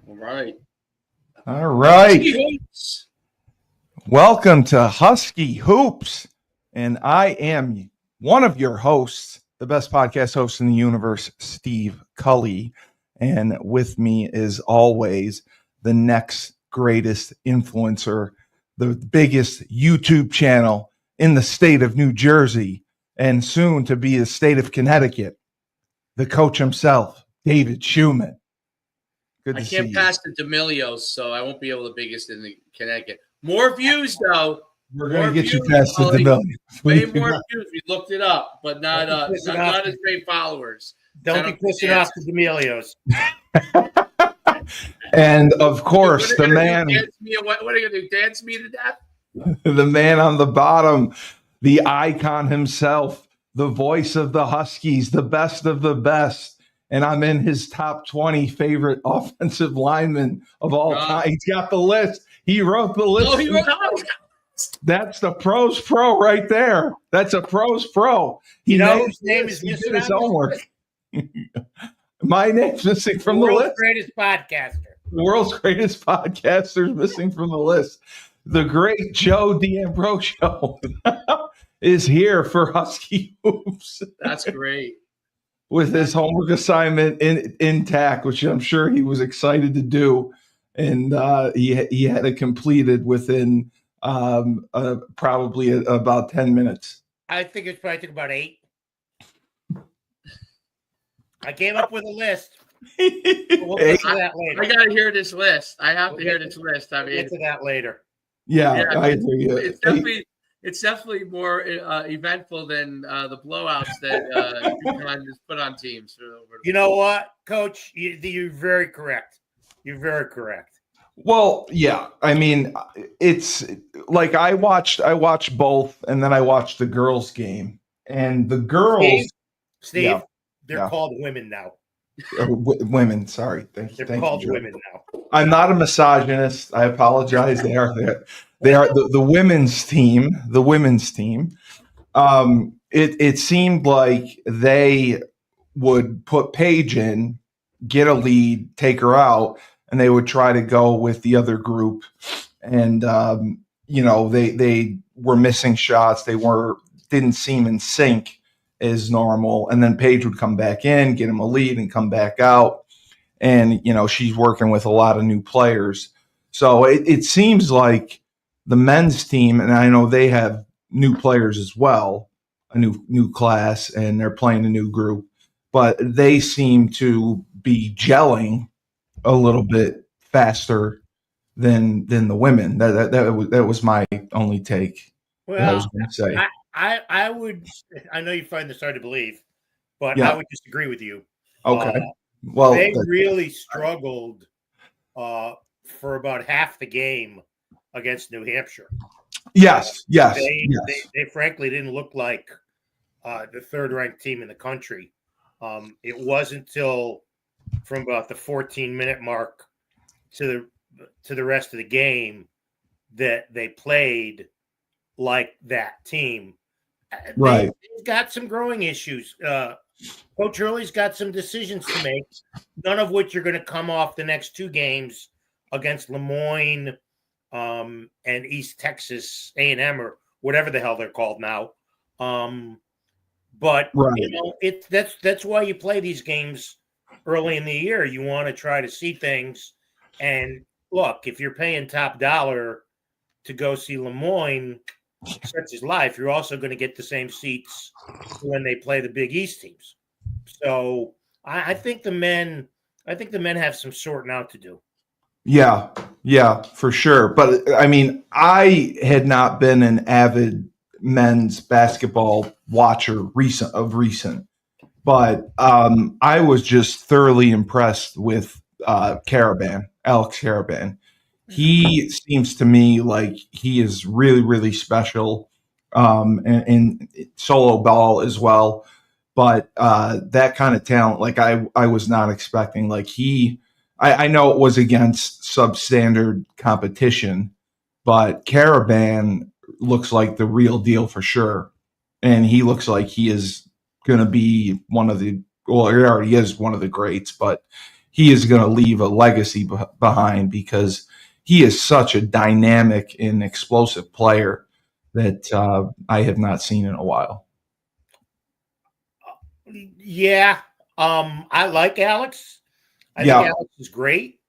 All right. All right. Husky Hoops. Welcome to Husky Hoops. And I am one of your hosts, the best podcast host in the universe, Steve Cully. And with me is always the next greatest influencer, the biggest YouTube channel in the state of New Jersey, and soon to be the state of Connecticut, the coach himself, David Schumann. Good to see you. I can't pass the D'Amelios, so I won't be able to biggest in the Connecticut. More views, though. We're going to get you past the D'Amelios. Way more views. We looked it up, but not as great followers. Don't be pushing off the D'Amelios. And of course, the man. What are you going to do? Dance me to death? The man on the bottom, the icon himself, the voice of the Huskies, the best of the best. And I'm in his top 20 favorite offensive linemen of all time. He's got the list. He wrote the list. Oh, he wrote the list. That's the pros pro right there. That's a pros pro. His name is missing his homework. My name's missing from the list. World's greatest podcaster. The world's greatest podcaster is missing from the list. The great Joe D'Ambrosio is here for Husky Hoops. That's great. With his homework assignment intact, which I'm sure he was excited to do. And he had it completed within probably about 10 minutes. I think it probably took about 8. I came up with a list. We'll get to that later. I got to hear this list. I have to hear this list. I mean, get to that later. Yeah, I hear you. It's definitely more eventful than the blowouts that UConn has put on teams. You know what, Coach? You're very correct. You're very correct. Well, yeah. I mean, it's like I watched both, and then I watched the girls' game, and the girls. Steve, they're called women now. Women, sorry. Thank you. They're called women now. I'm not a misogynist. I apologize. They are the women's team. The women's team. It seemed like they would put Paige in, get a lead, take her out, and they would try to go with the other group. And they were missing shots. They didn't seem in sync as normal. And then Paige would come back in, get him a lead, and come back out. And she's working with a lot of new players. So it seems like the men's team, and I know they have new players as well, a new class, and they're playing a new group, but they seem to be gelling a little bit faster than the women. That was my only take. Well, I was going to say. I know you find this hard to believe, but I would disagree with you. Okay. They really struggled for about half the game against New Hampshire. Yes. They frankly didn't look like the third-ranked team in the country. It wasn't until from about the 14-minute mark to the rest of the game that they played like that team. Right. They've got some growing issues. Coach Hurley's got some decisions to make, none of which are going to come off the next 2 games against Lemoyne and East Texas A&M or whatever the hell they're called now. But that's why you play these games early in the year. You want to try to see things. And look, if you're paying top dollar to go see Lemoyne, such as life, you're also going to get the same seats when they play the Big East teams. So I think the men have some sorting out to do. Yeah, for sure. But I mean, I had not been an avid men's basketball watcher recent, but I was just thoroughly impressed with Alex Karaban. He seems to me like he is really, really special in solo ball as well. But that kind of talent, like I was not expecting. Like I know it was against substandard competition, but Karaban looks like the real deal for sure. And he looks like he is going to be he already is one of the greats, but he is going to leave a legacy behind, because he is such a dynamic and explosive player that I have not seen in a while. Yeah. I like Alex. I think Alex is great.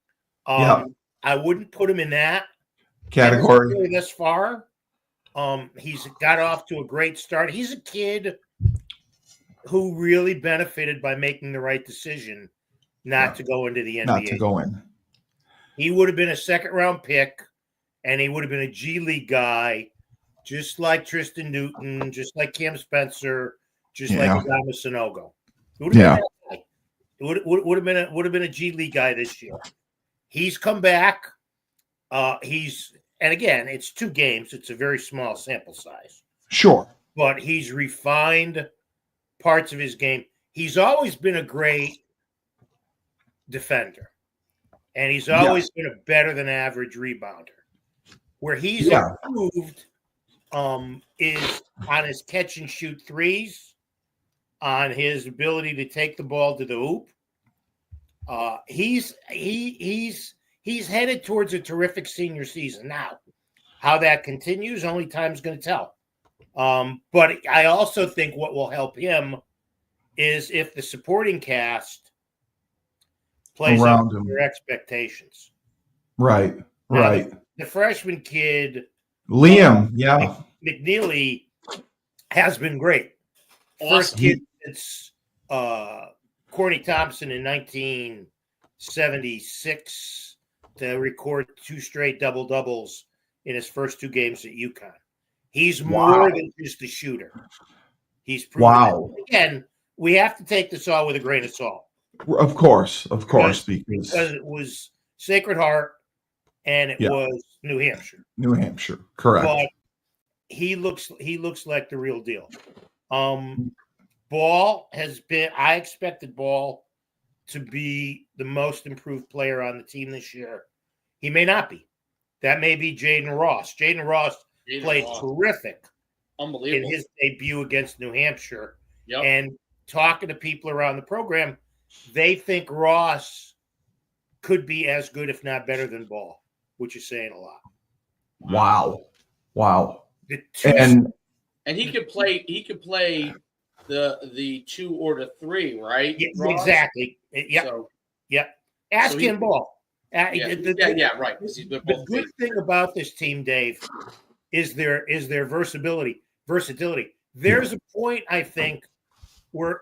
I wouldn't put him in that category thus far. He's got off to a great start. He's a kid who really benefited by making the right decision not to go into the NBA. Not to go in. He would have been a second-round pick, and he would have been a G League guy, just like Tristan Newton, just like Cam Spencer, just like Adama Sanogo. Would have been would have been a G League guy this year. He's come back. And again, it's 2 games. It's a very small sample size. Sure. But he's refined parts of his game. He's always been a great defender. And he's always been a better than average rebounder. Where he's improved is on his catch and shoot threes, on his ability to take the ball to the hoop. He's headed towards a terrific senior season. Now, how that continues, only time's going to tell. But I also think what will help him is if the supporting cast plays up to their expectations. Right. The freshman kid, Liam, McNeeley, has been great. First kid since Courtney Thompson in 1976 to record 2 straight double-doubles in his first 2 games at UConn. He's more than just a shooter. He's proven it. Again, we have to take this all with a grain of salt. Of course, because it was Sacred Heart and it was New Hampshire. New Hampshire, correct. But he looks like the real deal. Ball has been. I expected Ball to be the most improved player on the team this year. He may not be. That may be Jaden Ross. Jaden Ross played terrific, unbelievable, in his debut against New Hampshire. Yep. And talking to people around the program, they think Ross could be as good, if not better, than Ball, which is saying a lot. Wow. And he could play. He could play the 2 or the 3, right? Yeah, exactly. Ask him, Ball. Right. The good thing about this team, Dave, is their versatility. There's a point, I think, where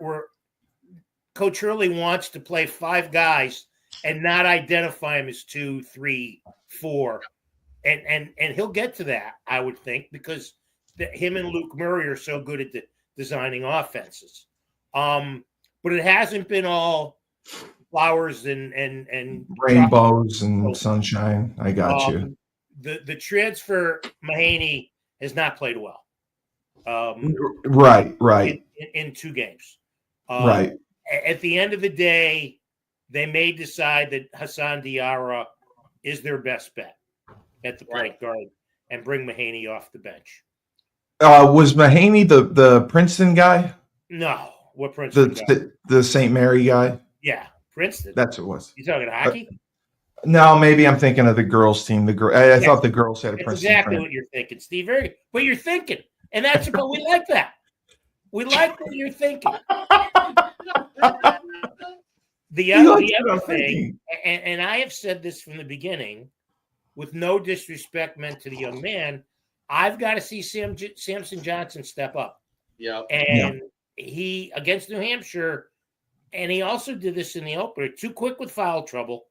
Coach Hurley wants to play 5 guys and not identify them as 2, 3, 4, and he'll get to that, I would think, because him and Luke Murray are so good at designing offenses. But it hasn't been all flowers and rainbows and sunshine. I got you. The transfer, Mahaney, has not played well. Right. In 2 games. Right. At the end of the day, they may decide that Hassan Diarra is their best bet at the point guard and bring Mahaney off the bench. Was Mahaney the Princeton guy? No. What Princeton guy? The St. Mary guy? Yeah, Princeton. That's what it was. You talking hockey? No, maybe I'm thinking of the girls team. I thought the girls had a That's Princeton exactly friend. what you're thinking, Steve. But you're thinking. And that's what we like that. We like what you're thinking. The other thing, and I have said this from the beginning, with no disrespect meant to the young man, I've got to see Samson Johnson step up. Yeah. And he, against New Hampshire, and he also did this in the opener, too quick with foul trouble.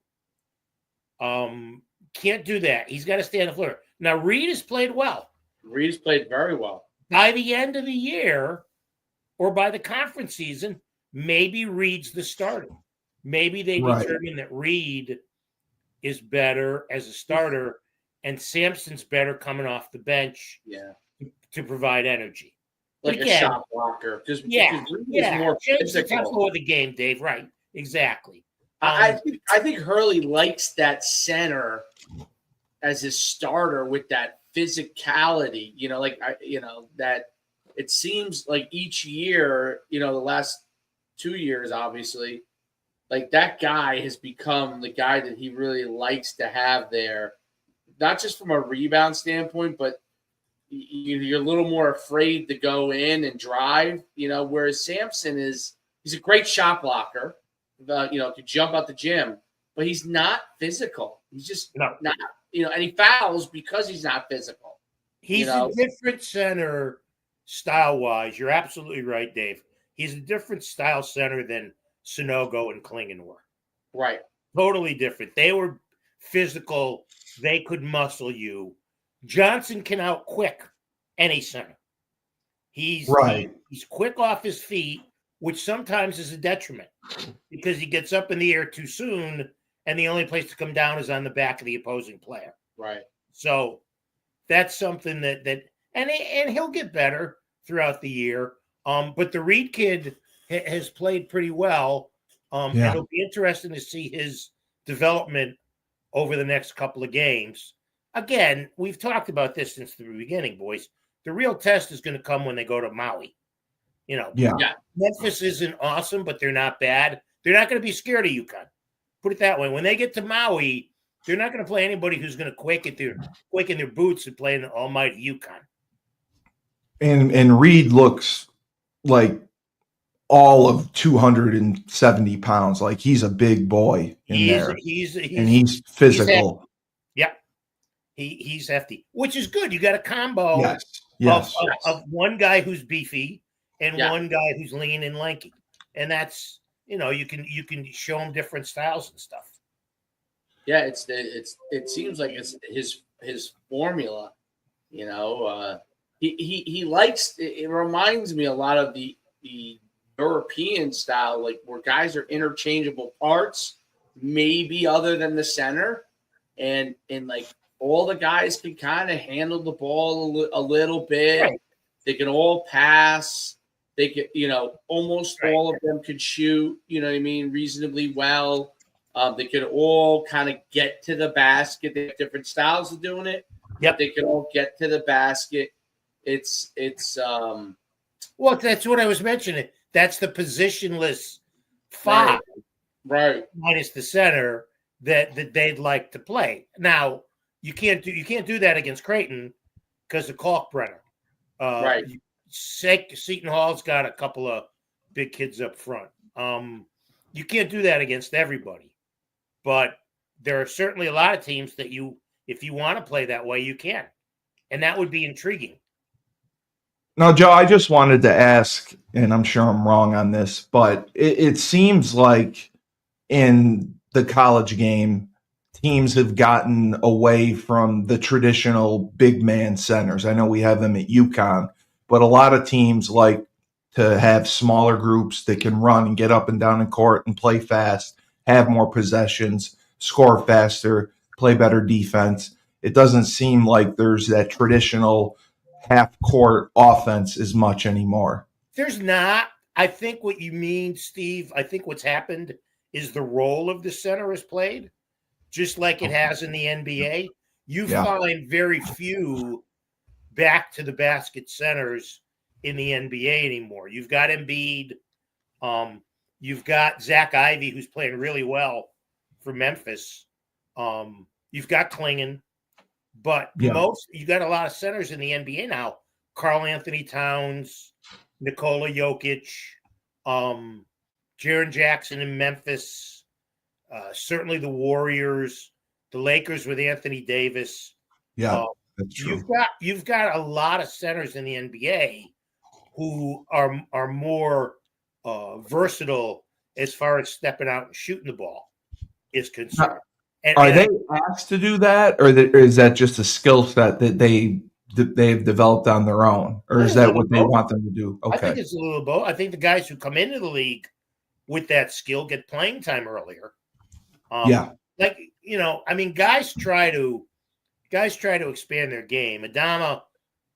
Can't do that. He's got to stay on the floor. Now, Reed has played well. Reed has played very well. By the end of the year, or by the conference season, maybe Reed's the starter. Maybe they determine that Reed is better as a starter and Sampson's better coming off the bench to provide energy. Like a shot blocker. Just more change the tempo of the game, Dave. Right. Exactly. I think Hurley likes that center as his starter with that physicality, that it seems like each year, the last 2 years, obviously, like that guy has become the guy that he really likes to have there, not just from a rebound standpoint, but you're a little more afraid to go in and drive, whereas Sampson he's a great shot blocker, to jump out the gym, but he's not physical. He's just not, and he fouls because he's not physical. He's a different center style-wise. You're absolutely right, Dave. He's a different style center than Sonogo and Klingon were. Right. Totally different. They were physical. They could muscle you. Johnson can out-quick any center. He's quick off his feet, which sometimes is a detriment because he gets up in the air too soon, and the only place to come down is on the back of the opposing player. Right. So that's something that and he'll get better throughout the year. But the Reed kid has played pretty well. And it'll be interesting to see his development over the next couple of games. Again, we've talked about this since the beginning, boys. The real test is going to come when they go to Maui. Memphis isn't awesome, but they're not bad. They're not going to be scared of UConn. Put it that way. When they get to Maui, they're not going to play anybody who's going to quake in their boots and play an almighty UConn. And Reed looks like all of 270 pounds. Like he's a big boy there. He's physical. He's hefty, which is good. You got a combo of one guy who's beefy and one guy who's lean and lanky, and that's you can show him different styles and stuff. Yeah, it seems like it's his formula. He likes. It reminds me a lot of the European style, like where guys are interchangeable parts, maybe other than the center, and like. All the guys can kind of handle the ball a little bit. Right. They can all pass. They can, almost all of them can shoot, reasonably well. They can all kind of get to the basket. They have different styles of doing it. Yep. They can all get to the basket. It's well, that's what I was mentioning. That's the positionless five. Right. Minus the center that they'd like to play. Now, you can't do that against Creighton because of Kalkbrenner. Right. Seton Hall's got a couple of big kids up front. You can't do that against everybody, but there are certainly a lot of teams that if you want to play that way, you can, and that would be intriguing. Now, Joe, I just wanted to ask, and I'm sure I'm wrong on this, but it seems like in the college game, teams have gotten away from the traditional big man centers. I know we have them at UConn, but a lot of teams like to have smaller groups that can run and get up and down in court and play fast, have more possessions, score faster, play better defense. It doesn't seem like there's that traditional half-court offense as much anymore. There's not. I think what you mean, Steve, I think what's happened is the role of the center is played. Just like it has in the NBA, you find very few back to the basket centers in the NBA anymore. You've got Embiid. You've got Zach Ivey, who's playing really well for Memphis. You've got Klingon. But you got a lot of centers in the NBA now. Karl Anthony Towns, Nikola Jokic, Jaren Jackson in Memphis. Certainly the Warriors, the Lakers with Anthony Davis. Yeah, that's true. You've got a lot of centers in the NBA who are more versatile as far as stepping out and shooting the ball is concerned. Are they asked to do that, or is that just a skill set that they've developed on their own, or is that what they want them to do? Okay, I think it's a little both. I think the guys who come into the league with that skill get playing time earlier. Guys try to expand their game. Adama,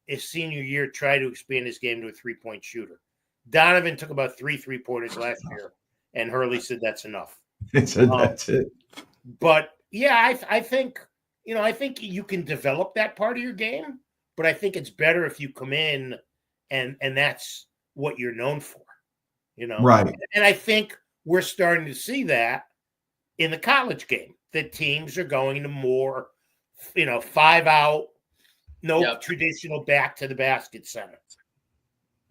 his senior year, tried to expand his game to a 3-point shooter. Donovan took about 3 3-pointers last year, and Hurley said that's enough. He said that's it. But I think you can develop that part of your game, but I think it's better if you come in and that's what you're known for. Right. And I think we're starting to see that in the college game, that teams are going to more, 5-out, traditional back to the basket center.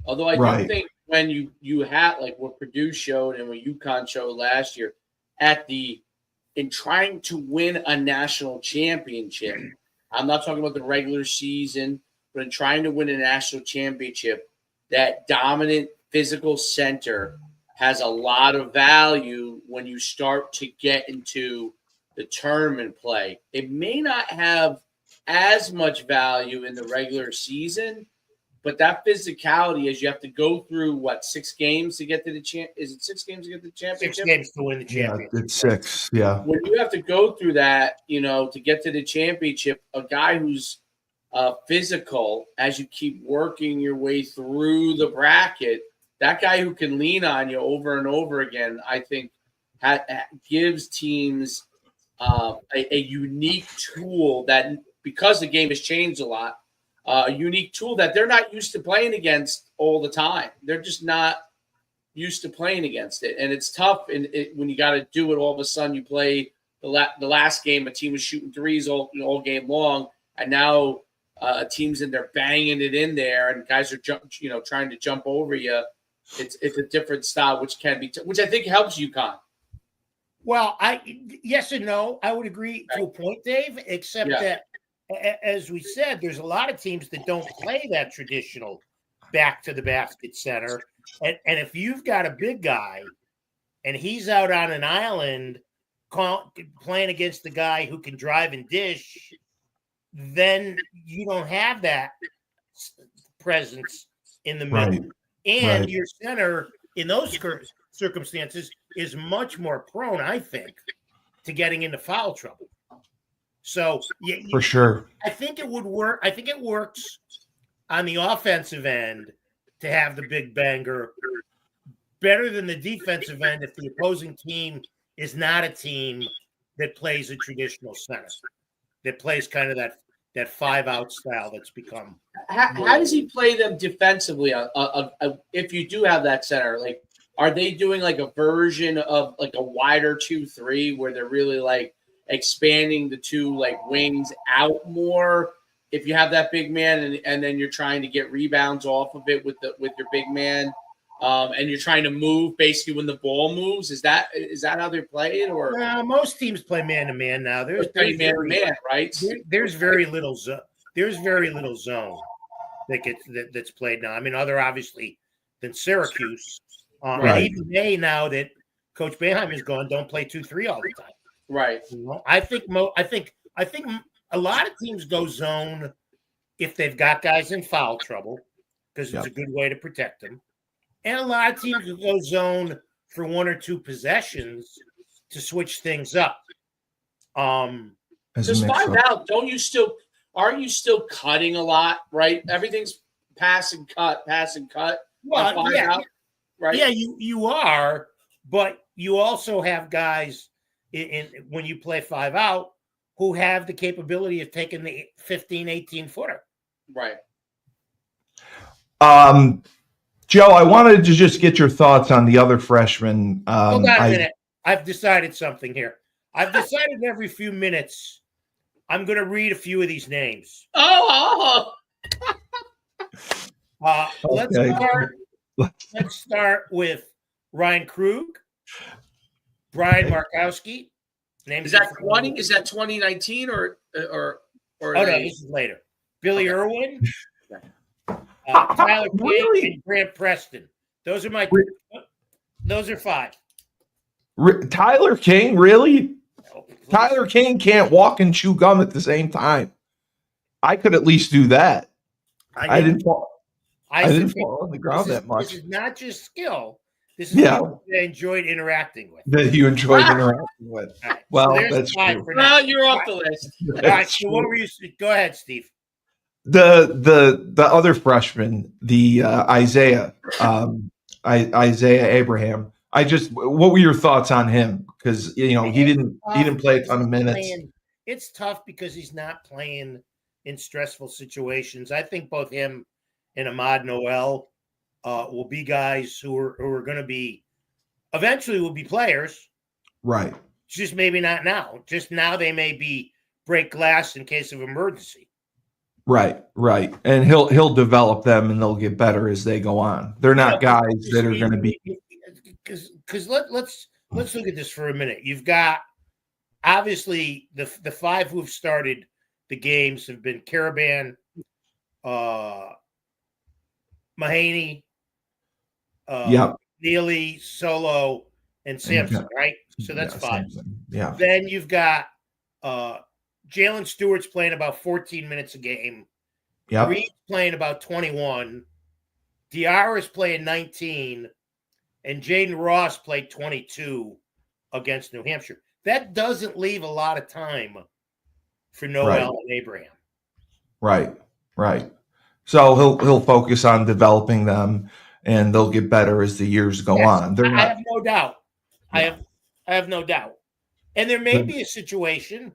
Although I do think when you had, like what Purdue showed and what UConn showed last year, in trying to win a national championship, I'm not talking about the regular season, but in trying to win a national championship, that dominant physical center has a lot of value when you start to get into the tournament play. It may not have as much value in the regular season, but that physicality is you have to go through 6 games to get to the is it 6 games to get to the championship? 6 games to win the championship. Yeah, it's 6. Yeah. When you have to go through that, to get to the championship, a guy who's physical, as you keep working your way through the bracket, that guy who can lean on you over and over again, I think gives teams a unique tool that, because the game has changed a lot, a unique tool that they're not used to playing against all the time. They're just not used to playing against it. And it's tough when you got to do it all of a sudden. You play the last game, a team was shooting threes all game long, and now a team's in there banging it in there, and guys are trying to jump over you. It's a different style, which can be which I think helps UConn. Well, yes and no. I would agree to a point, Dave, except that, as we said, there's a lot of teams that don't play that traditional back to the basket center. And if you've got a big guy and he's out on an island playing against the guy who can drive and dish, then you don't have that presence in the middle. Right. And your center in those circumstances is much more prone, I think, to getting into foul trouble. So for sure, I think it would work. I think it works on the offensive end to have the big banger better than the defensive end if the opposing team is not a team that plays a traditional center, that plays kind of that 5-out style that's become. How does he play them defensively? If you do have that center, like, are they doing like a version of like a wider 2-3 where they're really like expanding the two like wings out more? If you have that big man and then you're trying to get rebounds off of it with your big man, and you're trying to move basically when the ball moves, is that how they play it? Or most teams play man to man now. There's man to man, right? There's very little zone. There's very little zone that's played now. I mean, other obviously than Syracuse, and even they, now that Coach Boeheim is gone, don't play 2-3 all the time. Right. I think a lot of teams go zone if they've got guys in foul trouble, because it's a good way to protect them. And a lot of teams will go zone for 1 or 2 possessions to switch things up. Just find out. Aren't you still cutting a lot, right? Everything's pass and cut. Well, out, right? Yeah, you are, but you also have guys in when you play 5-out who have the capability of taking the 15, 18-footer. Right. Joe, I wanted to just get your thoughts on the other freshmen. Hold on a minute. I've decided something here. I've decided every few minutes I'm going to read a few of these names. Let's start with Ryan Krug, Brian Markowski. Is that 20? Is that 2019 or? Oh no, this is later. Billy Irwin, Tyler King, and Grant Preston. Those are 5. Tyler King, really? Tyler King can't walk and chew gum at the same time. I could at least do that. I didn't fall on the ground that much. This is not just skill. This is what I enjoyed interacting with. That you enjoyed interacting with. Right. Well, so that's true. Well, you're off the list. All right. So what were you? Go ahead, Steve. The other freshman, the Isaiah Abraham. What were your thoughts on him? Because he didn't play a ton of minutes. It's tough because he's not playing in stressful situations. I think both him and Ahmad Noel will be guys who are going to be eventually will be players. Right. Just maybe not now. Just now they may be break glass in case of emergency. Right. And he'll develop them, and they'll get better as they go on. They're not guys that are going to be. Because let's look at this for a minute. You've got obviously the five who've started the games have been Karaban, Mahaney, Neely, Solo, and Sampson, right? So that's five. Sampson. Yeah. Then you've got Jalen Stewart's playing about 14 minutes a game. Yep. Reed's playing about 21. Diarra's playing 19. And Jaden Ross played 22 against New Hampshire. That doesn't leave a lot of time for Noel and Abraham. Right. So he'll focus on developing them, and they'll get better as the years go on. I have no doubt. Yeah. I have no doubt. And there may be a situation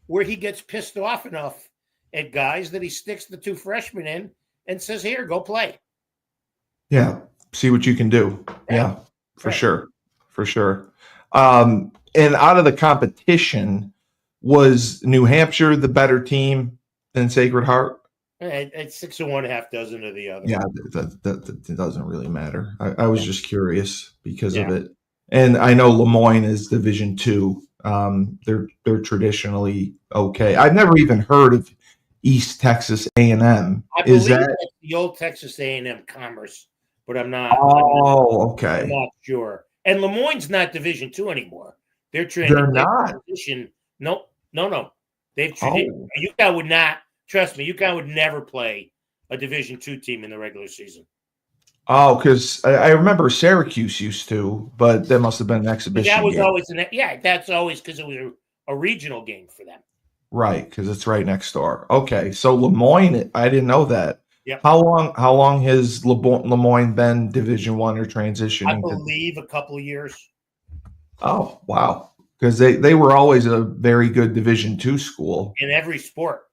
where he gets pissed off enough at guys that he sticks the two freshmen in and says, "Here, go play." Yeah. See what you can do. Yeah, for sure. And out of the competition, was New Hampshire the better team than Sacred Heart? It's 6 of one, half dozen of the other. Yeah, that doesn't really matter. I was just curious because of it. And I know Lemoyne is Division II. They're traditionally okay. I've never even heard of East Texas A&M. I believe that's the old Texas A&M Commerce. But I'm not. Okay. I'm not sure. And Lemoyne's not Division II anymore. They're not. No. They've UConn would not. Trust me, UConn would never play a Division II team in the regular season. Oh, because I remember Syracuse used to, but that must have been an exhibition. But that was game. Always that's always because it was a regional game for them. Right, because it's right next door. Okay, so Lemoyne, I didn't know that. Yep. How long has Lemoyne been Division I or transitioning? I believe a couple of years. Oh, wow. Because they were always a very good Division II school. In every sport.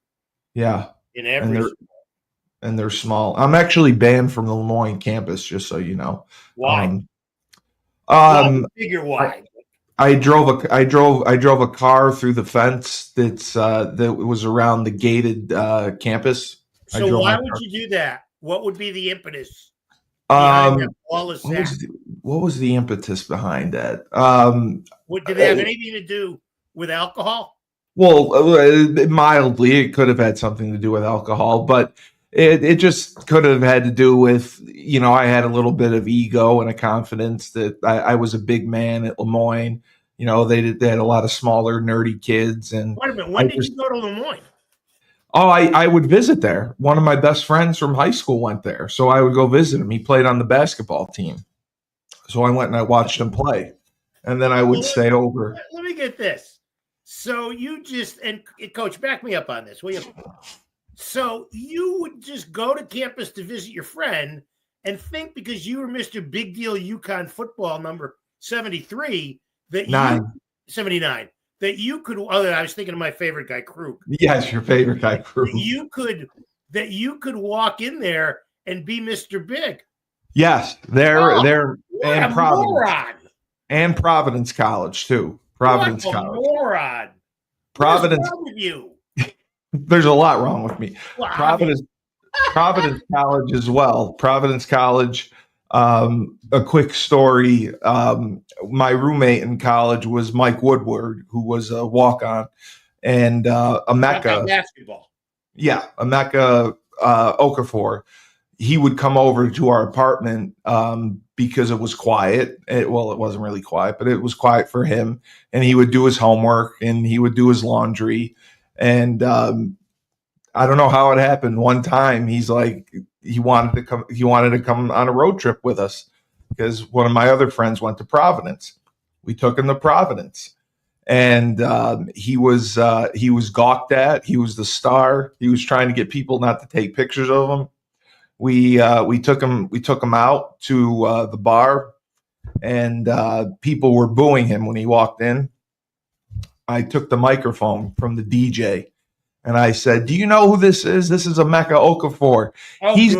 Yeah. In every sport. And they're small. I'm actually banned from the Lemoyne campus, just so you know. Why? Figure why. I drove a car through the fence that was around the gated campus. So why would you do that? What would be the impetus? What was the impetus behind that? Did it have anything to do with alcohol? Well, mildly, it could have had something to do with alcohol, but it just could have had to do with, I had a little bit of ego and a confidence that I was a big man at Lemoyne. They had a lot of smaller, nerdy kids. And wait a minute, when did you go to Lemoyne? Oh, I would visit there. One of my best friends from high school went there, so I would go visit him. He played on the basketball team, so I went and I watched him play, and then I would stay over. Let me get this. So you and Coach, back me up on this, will you? So you would just go to campus to visit your friend and think because you were Mr. Big Deal UConn football number 73 that 79. That you could. I was thinking of my favorite guy, Krug. Yes, your favorite guy, Krug. That you could walk in there and be Mr. Big. Yes, they're and Providence, moron. And Providence College too. Providence College. Moron. Providence. What's wrong with you? There's a lot wrong with me. Well, Providence College as well. Providence College. A quick story. My roommate in college was Mike Woodward, who was a walk-on, and Emeka basketball. Yeah, Emeka Okafor. He would come over to our apartment because it was quiet. It wasn't really quiet, but it was quiet for him. And he would do his homework and he would do his laundry. And I don't know how it happened. One time, he's like, he wanted to come on a road trip with us because one of my other friends went to Providence. We took him to Providence, and he was gawked at. He was the star. He was trying to get people not to take pictures of him. We took him out to the bar, and people were booing him when he walked in. I took the microphone from the DJ. And I said, "Do you know who this is? This is Emeka Okafor. He's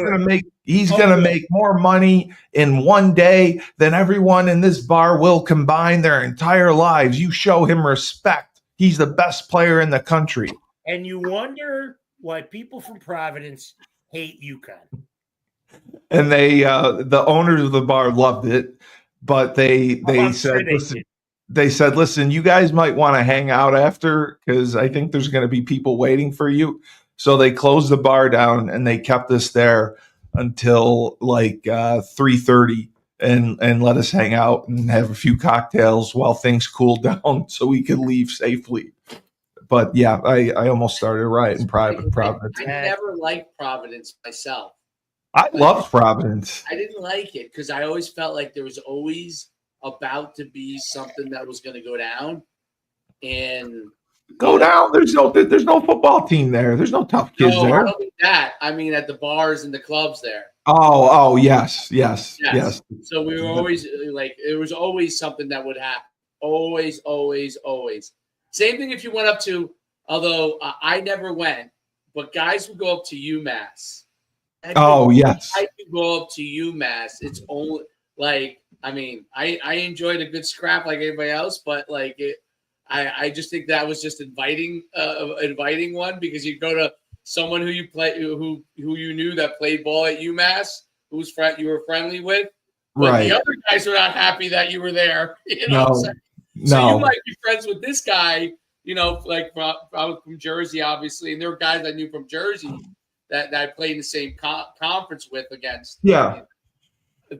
He's going to yeah. make more money in one day than everyone in this bar will combine their entire lives. You show him respect. He's the best player in the country. And you wonder why people from Providence hate UConn. And they, the owners of the bar loved it, but they I'm said, sure they listen, did. they said, listen, you guys might want to hang out after because I think there's going to be people waiting for you. So they closed the bar down and they kept us there until like 3:30 and let us hang out and have a few cocktails while things cooled down so we could leave safely. But yeah, I almost started a riot in Providence. I never liked Providence myself. I loved Providence. I didn't like it because I always felt like there was always about to be something that was going to go down. And go down. There's no football team there. There's no tough kids there. I don't mean that. I mean at the bars and the clubs there. Oh, yes. So we were always like, it was always something that would happen. Always. Same thing if you went up to, although I never went, but guys would go up to UMass. Yes. I could go up to UMass. It's only like, I mean, I enjoyed a good scrap like anybody else, but like I just think that was just inviting one because you go to someone who you you knew that played ball at UMass, you were friendly with. But right. The other guys are not happy that you were there. You know no. what I'm saying? So you might be friends with this guy, you know, like I was from Jersey, obviously, and there were guys I knew from Jersey that I played in the same conference with against. Yeah.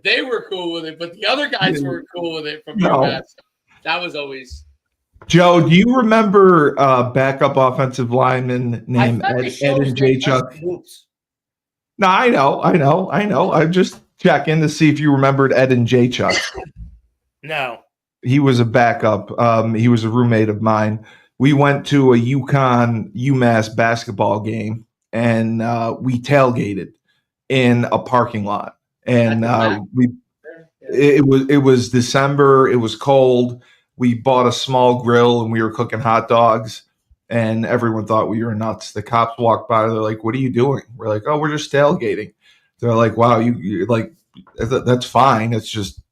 They were cool with it, but the other guys weren't cool with it from UMass. So that was always. Joe, do you remember backup offensive lineman named Ed and J. Chuck? No, I know. I'm just checking to see if you remembered Ed and J. Chuck. No. He was a backup. He was a roommate of mine. We went to a UMass basketball game, and we tailgated in a parking lot. And it was December. It was cold. We bought a small grill, and we were cooking hot dogs. And everyone thought we were nuts. The cops walked by. They're like, "What are you doing?" We're like, "Oh, we're just tailgating." They're like, "Wow, you're like, that's fine. It's just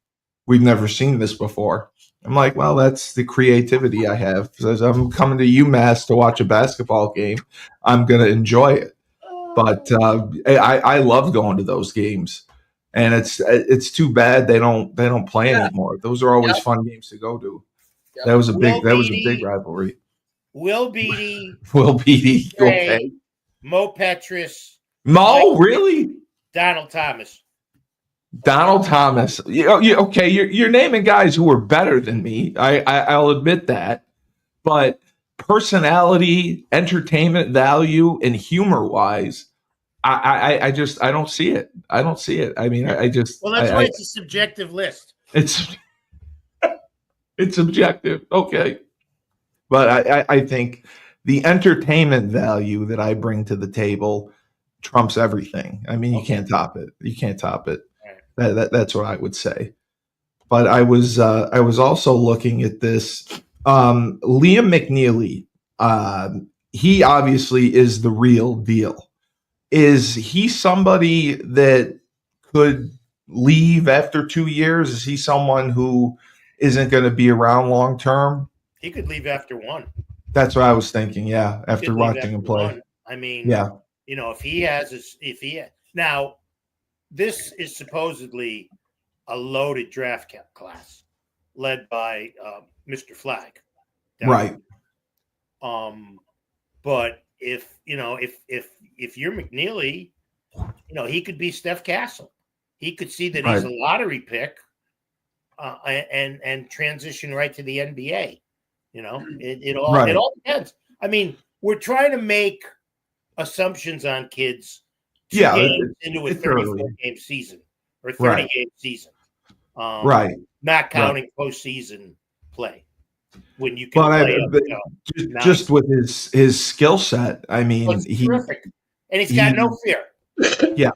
we've never seen this before." I'm like, well, that's the creativity I have. As I'm coming to UMass to watch a basketball game, I'm going to enjoy it. But I love going to those games, and it's too bad they don't play anymore. Those are always fun games to go to. Yep. That was a big rivalry. Will Beatty. Okay. Mo Petrus. Really? Donald Thomas. Okay, you're naming guys who were better than me. I'll admit that, but personality, entertainment value, and humor wise, I don't see it. I mean, that's why it's a subjective list. It's subjective, okay, but I think the entertainment value that I bring to the table trumps everything. I mean, you can't top it. That's what I would say. But I was also looking at this. Liam McNeeley, he obviously is the real deal. Is he somebody that could leave after 2 years? Is he someone who isn't going to be around long term? He could leave after one. That's what I was thinking. Yeah, after watching him play. One. I mean, you know, now. This is supposedly a loaded draft class led by Mr. Flagg. Right. But if you're McNeeley, you know, he could be Steph Castle. He could see that he's a lottery pick and transition right to the NBA. You know, it all depends. I mean, we're trying to make assumptions on kids. Games into a 34-game season or 30-game season. Not counting postseason play. When you can just with his skill set, I mean, he's terrific. And he's got no fear. Yeah.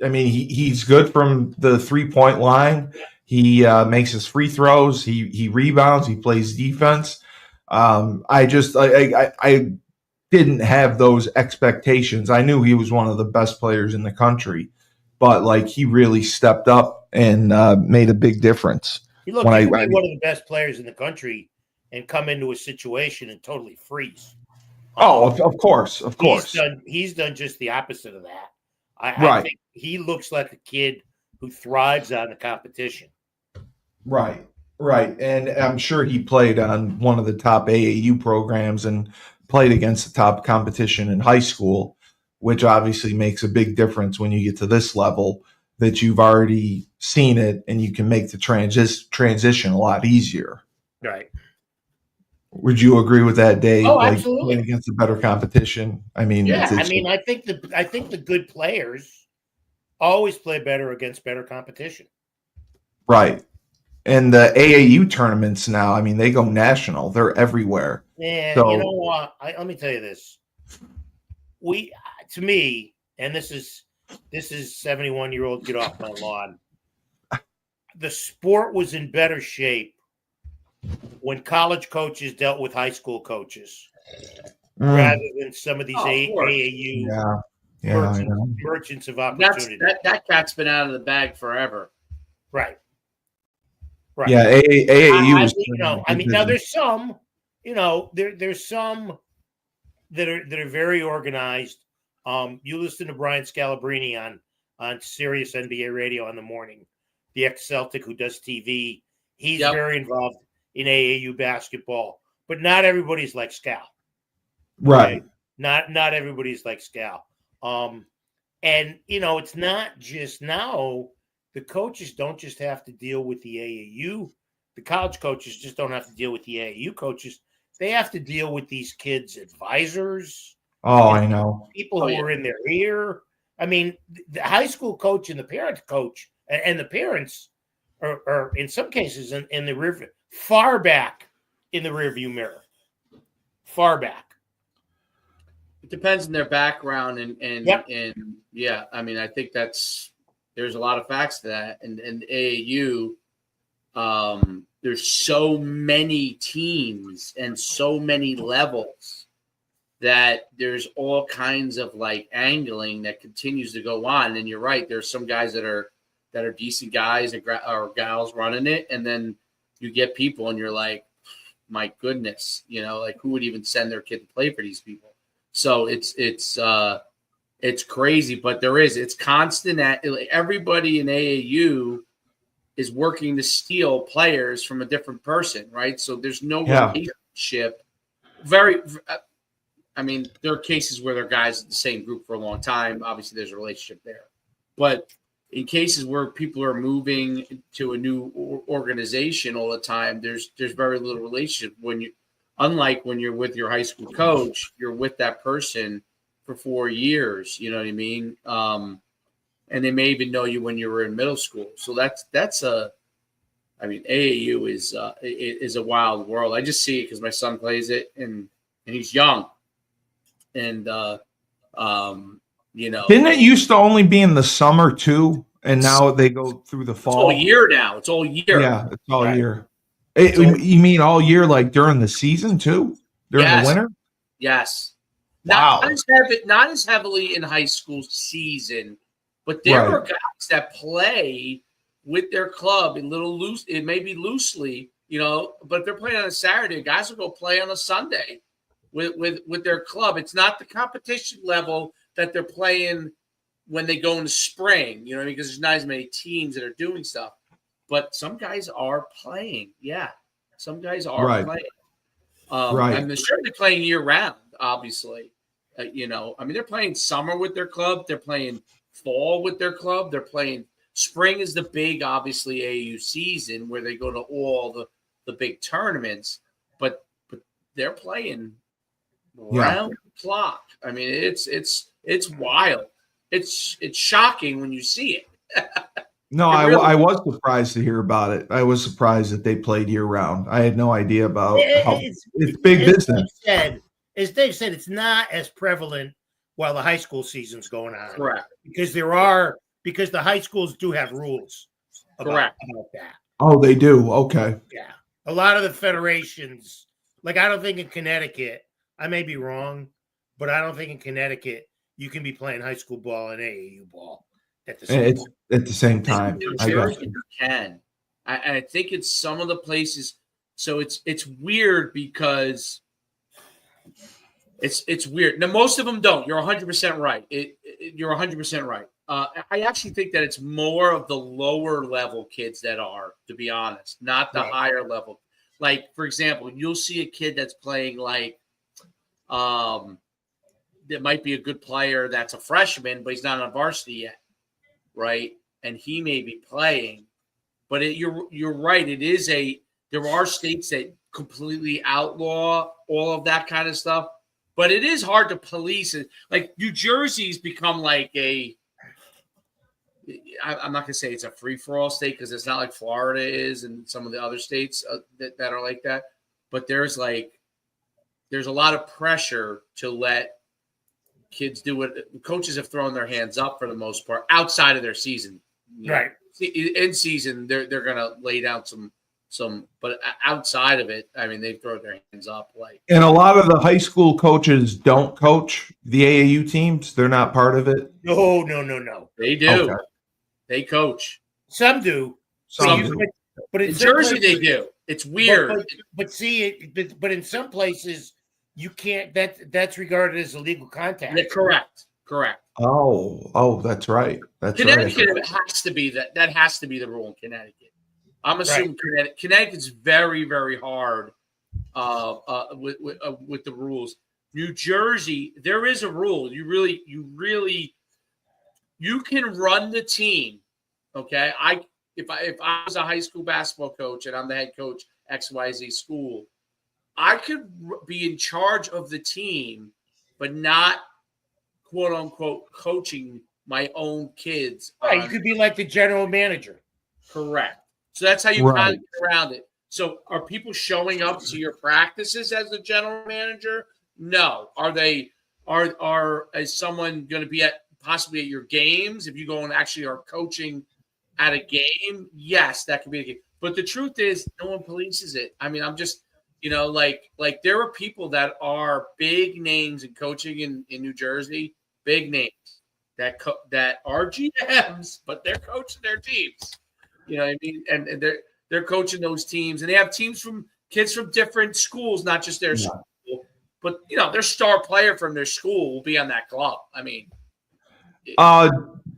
I mean, he's good from the 3-point line. He makes his free throws. He rebounds. He plays defense. I didn't have those expectations. I knew he was one of the best players in the country, but like he really stepped up and made a big difference. Look, you can be one of the best players in the country and come into a situation and totally freeze. Of course. He's done just the opposite of that. Right. I think he looks like a kid who thrives on the competition. Right. And I'm sure he played on one of the top AAU programs and played against the top competition in high school, which obviously makes a big difference when you get to this level, that you've already seen it and you can make the transition a lot easier. Right. Would you agree with that, Dave? Oh, absolutely. Playing against a better competition. I mean, yeah. I think the good players always play better against better competition. Right. And the AAU tournaments now, I mean, they go national. They're everywhere. Yeah, so, you know what? Let me tell you this. To me, and this is 71-year-old get off my lawn. The sport was in better shape when college coaches dealt with high school coaches rather than some of these AAU merchants of opportunity. That cat's been out of the bag forever. Right. Yeah, AAU is. Now there's some, there's some that are very organized. You listen to Brian Scalabrine on Sirius NBA radio in the morning, the ex-Celtic who does TV. He's very involved in AAU basketball, but not everybody's like Scal. Right. Okay? Not everybody's like Scal. And it's not just now. The coaches don't just have to deal with the AAU. The college coaches just don't have to deal with the AAU coaches. They have to deal with these kids' advisors. Oh, I know. People who are in their ear. I mean, the high school coach and the parent coach and the parents are in some cases in the rear, far back in the rearview mirror. Far back. It depends on their background and yeah, I mean, I think there's a lot of facts to that. And AAU, there's so many teams and so many levels that there's all kinds of like angling that continues to go on. And you're right, there's some guys that are decent guys or gals running it, and then you get people and you're like, my goodness, like who would even send their kid to play for these people? So it's crazy, but it's constant. Everybody in AAU is working to steal players from a different person, right? So there's no relationship. I mean, there are cases where they're guys in the same group for a long time. Obviously, there's a relationship there. But in cases where people are moving to a new organization all the time, there's very little relationship. Unlike when you're with your high school coach, you're with that person for 4 years, you know what I mean? And they may even know you when you were in middle school. So AAU is a wild world. I just see it because my son plays it and he's young. And, didn't it used to only be in the summer too? And now they go through the fall. It's all year now. It's all year. Yeah, it's all year. You mean all year, like during the season too? During the winter? Yes. Wow. Not as heavily in high school season, but there are guys that play with their club it may be loosely, but if they're playing on a Saturday, guys will go play on a Sunday with their club. It's not the competition level that they're playing when they go in the spring, because there's not as many teams that are doing stuff. But some guys are playing. Yeah. Some guys are playing. I'm sure they're playing year round, obviously. They're playing summer with their club. They're playing fall with their club. They're playing spring is the big, obviously, AAU season where they go to all the big tournaments. But they're playing round the clock. I mean, it's wild. It's shocking when you see it. No, I was surprised to hear about it. I was surprised that they played year round. I had no idea about it's big business. As Dave said, it's not as prevalent while the high school season's going on. Correct. Because the high schools do have rules about that. Oh, they do? Okay. Yeah. A lot of the federations, like I don't think in Connecticut, I may be wrong, but I don't think in Connecticut you can be playing high school ball and AAU ball at the same It's at the same time. New I got Jersey you can. I think it's some of the places. So it's weird because it's weird. Now most of them don't. You're 100% right. You're 100% right. I actually think that it's more of the lower level kids that are, to be honest, not the higher level. Like for example, you'll see a kid that's playing like, that might be a good player that's a freshman, but he's not on varsity yet, right? And he may be playing. But you're right. There are states that completely outlaw all of that kind of stuff. But it is hard to police it. Like New Jersey's become like I'm not going to say it's a free-for-all state because it's not like Florida is and some of the other states that are like that. But there's a lot of pressure to let kids do what coaches have thrown their hands up for the most part outside of their season. right. In season, they're going to lay down some, but outside of it, I mean, they throw their hands up. Like, and a lot of the high school coaches don't coach the AAU teams. They're not part of it. No. they do. Okay. They coach. Some do. Some do. But In Jersey, they do. It's weird. But in some places, you can't. That's regarded as illegal contact. Yeah, correct. Oh, that's right. That's Connecticut right. has to be that. That has to be the rule in Connecticut. I'm assuming Connecticut's very, very hard with the rules. New Jersey, there is a rule. You can run the team. Okay, if I was a high school basketball coach and I'm the head coach XYZ school, I could be in charge of the team, but not quote unquote coaching my own kids. Right, you could be like the general manager. Correct. So that's how you kind of get around it. So are people showing up to your practices as a general manager? No. Is someone going to be possibly at your games if you go and actually are coaching at a game? Yes, that could be the game. But the truth is, no one polices it. I mean, I'm just, like there are people that are big names in coaching in New Jersey, big names that are GMs, but they're coaching their teams. You know what I mean? And they're coaching those teams, and they have teams from kids from different schools, not just their school. But their star player from their school will be on that club. I mean,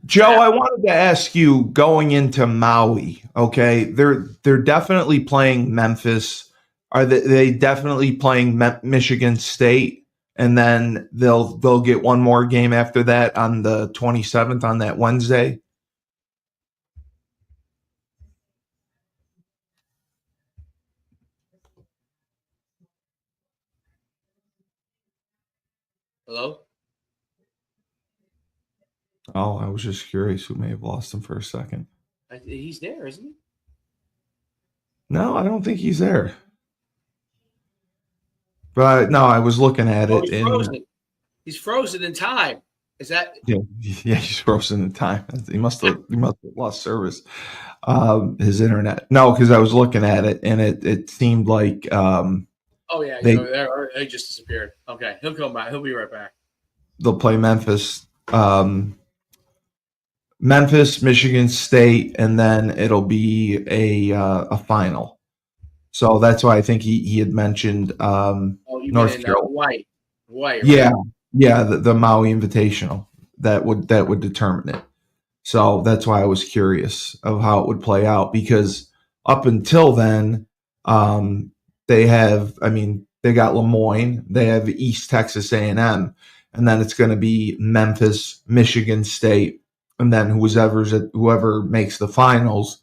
Joe, I wanted to ask you going into Maui. Okay, they're definitely playing Memphis. Are they definitely playing Michigan State? And then they'll get one more game after that on the 27th on that Wednesday. hello? Oh, I was just curious. We may have lost him for a second. He's there, isn't he? No, I don't think he's there. But no, I was looking at it. He's frozen. He's frozen in time. Is that? Yeah, he's frozen in time. He must have lost service. His internet. No, because I was looking at it and it seemed like Oh yeah, they just disappeared. Okay, he'll come back. He'll be right back. They'll play Memphis, Michigan State, and then it'll be a final. So that's why I think he had mentioned North Carolina. White. Yeah, right? Yeah, the Maui Invitational that would determine it. So that's why I was curious of how it would play out, because up until then, they got Lemoyne, they have East Texas A&M, and then it's going to be Memphis, Michigan State, and then whoever makes the finals.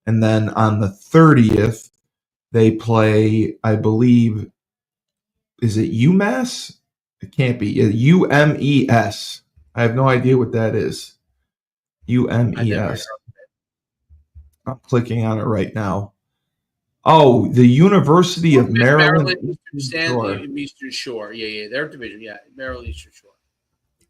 And then on the 30th, they play, I believe, is it UMass? It can't be. UMES. I have no idea what that is. UMES. I'm clicking on it right now. Oh, the University of Maryland Eastern Shore. Yeah, their division. Yeah, Maryland Eastern Shore.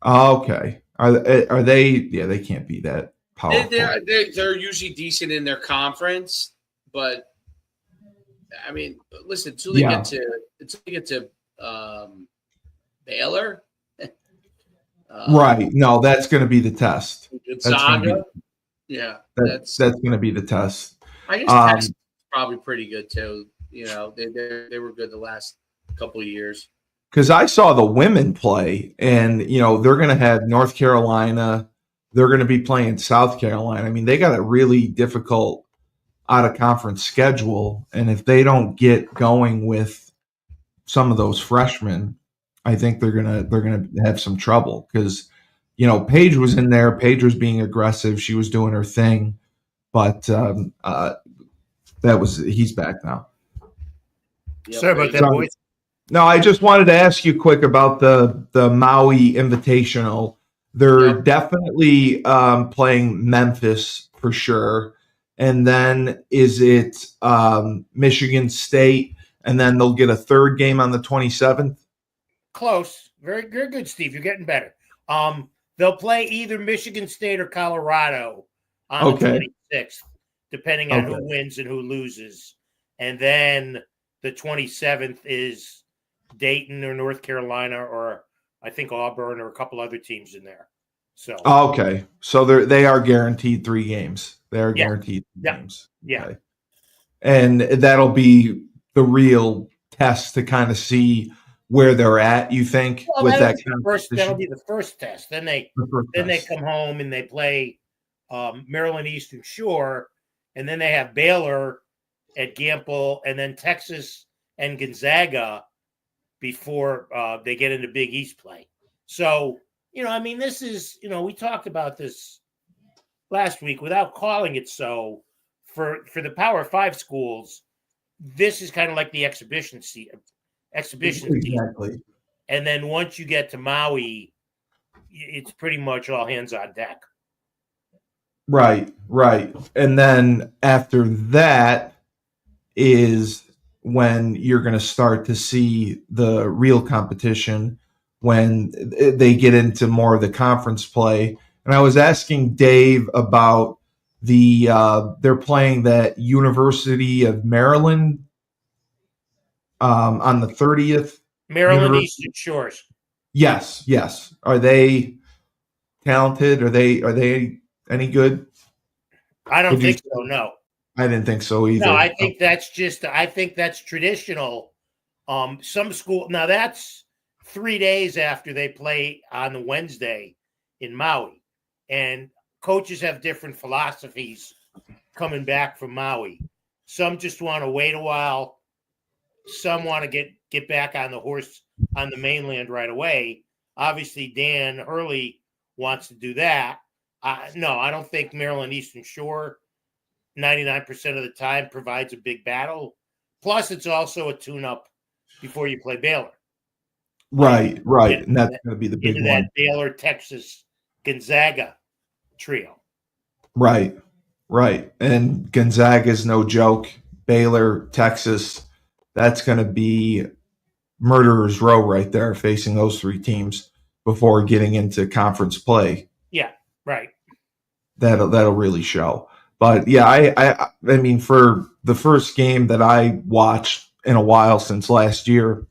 Oh, okay. Are they? Yeah, they can't be that powerful. They're usually decent in their conference, but I mean, listen, until they get to Baylor, Right. No, that's going to be the test. That's going to Gonzaga. be Yeah, that's going to be the test. I guess Texas is probably pretty good too. They were good the last couple of years. Because I saw the women play, and they're going to have North Carolina. They're going to be playing South Carolina. I mean, they got a really difficult out of conference schedule, and if they don't get going with some of those freshmen, I think they're gonna have some trouble because Paige was in there. Paige was being aggressive. She was doing her thing, but he's back now. Yep, Sorry about that, boys. No, I just wanted to ask you quick about the Maui Invitational. They're definitely playing Memphis for sure. And then is it Michigan State? And then they'll get a third game on the 27th? Close. Very, very good, Steve. You're getting better. They'll play either Michigan State or Colorado on the 26th, depending on who wins and who loses. And then the 27th is Dayton or North Carolina or I think Auburn or a couple other teams in there. So so they are guaranteed 3 games. They are guaranteed 3 games. Yeah. Okay. And that'll be the real test to kind of see where they're at, you think? Well, that'll be the first test. Then they come home and they play Maryland Eastern Shore, and then they have Baylor at Gamble, and then Texas and Gonzaga before they get into Big East play. So, this is, we talked about this last week without calling it so. For the Power 5 schools, this is kind of like the exhibition exactly. team. And then once you get to Maui, it's pretty much all hands on deck. Right. And then after that is when you're going to start to see the real competition when they get into more of the conference play. And I was asking Dave about they're playing that University of Maryland on the 30th. Maryland Eastern Shores. Yes. Are they talented? Are they any good? I don't think so. No, I didn't think so either. No, I think that's traditional. Some school now that's 3 days after they play on the Wednesday in Maui, and coaches have different philosophies coming back from Maui. Some just want to wait a while. Some want to get back on the horse on the mainland right away. Obviously, Dan Hurley wants to do that. No, I don't think Maryland Eastern Shore 99% of the time provides a big battle. Plus, it's also a tune-up before you play Baylor. Right. And that's going to be the big one. That Baylor, Texas, Gonzaga trio. Right. And Gonzaga is no joke. Baylor, Texas, that's going to be murderer's row right there facing those 3 teams before getting into conference play. Yeah, right. That'll really show. But yeah, I mean, for the first game that I watched in a while since last year,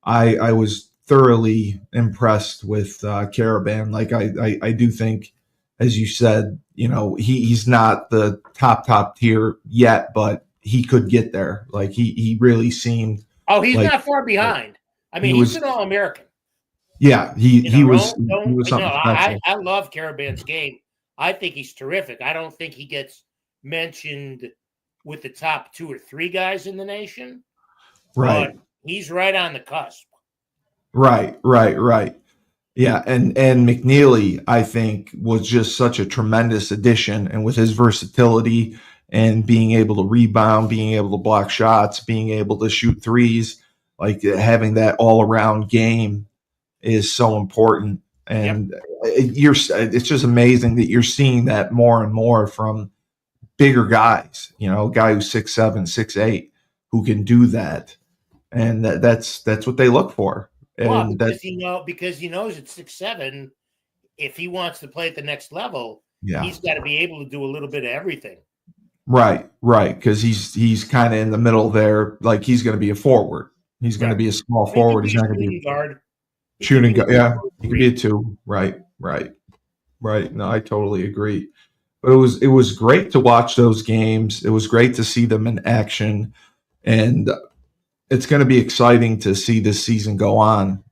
I was thoroughly impressed with Karaban. Like I do think, as you said, he's not the top tier yet, but he could get there. Like he really seemed. Oh, he's not far behind. I mean, he's an All-American. Yeah, he was something special. I love Karaban's game. I think he's terrific. I don't think he gets mentioned with the top 2 or 3 guys in the nation. Right. But he's right on the cusp. Right. Yeah, and McNeeley, I think, was just such a tremendous addition, and with his versatility and being able to rebound, being able to block shots, being able to shoot threes, like having that all-around game is so important. And it's just amazing that you're seeing that more and more from bigger guys, a guy who's 6'7", 6'8", who can do that. And that's what they look for. And because he knows at 6'7", if he wants to play at the next level, he's got to be able to do a little bit of everything. Right. Because he's kind of in the middle there. Like he's going to be a forward. He's going to be a small forward. He's not going to be a guard. Shoot and go. Yeah, he could be a 2. Right. No, I totally agree. But it was great to watch those games. It was great to see them in action, and it's going to be exciting to see this season go on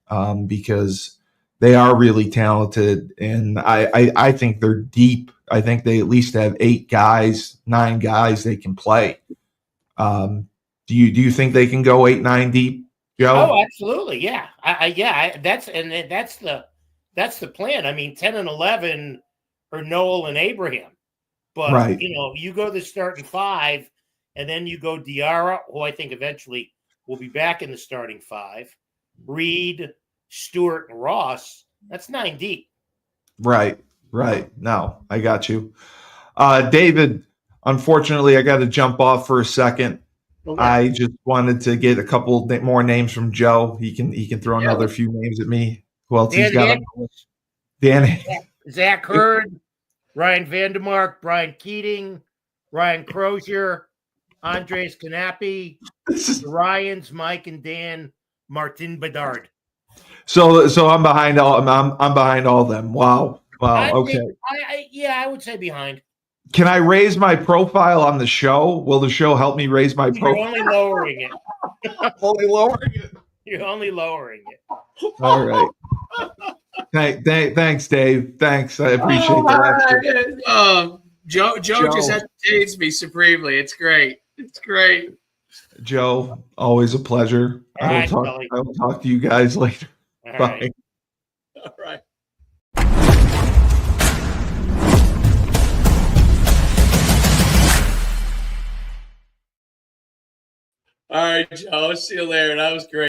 because they are really talented, and I think they're deep. I think they at least have 8 guys, 9 guys they can play. Do you think they can go 8, 9 deep, Joe? Oh, absolutely, yeah. That's the plan. I mean, 10 and 11 are Noel and Abraham, but Right. You go the starting 5, and then you go Diarra, who I think eventually will be back in the starting 5. Reed, Stewart, and Ross. That's 9 deep. Right. No, I got you. David, unfortunately, I got to jump off for a second. Okay. I just wanted to get a couple more names from Joe. He can throw another few names at me. Who else he's got? Dan. Zach Hurd, Ryan Vandermark, Brian Keating, Ryan Crozier, Andres Canapi, Ryans, Mike and Dan, Martin Bedard. So I'm behind all. I'm behind all of them. Wow. Okay. I would say behind. Can I raise my profile on the show? Will the show help me raise my profile? You're only lowering it. Only lowering it. You're only lowering it. All right. Thanks, Dave. Thanks. I appreciate that. Joe just entertains me supremely. It's great. Joe, always a pleasure. I will talk to you guys later. All Bye. Right. All right. All right, Joe. See you later. That was great.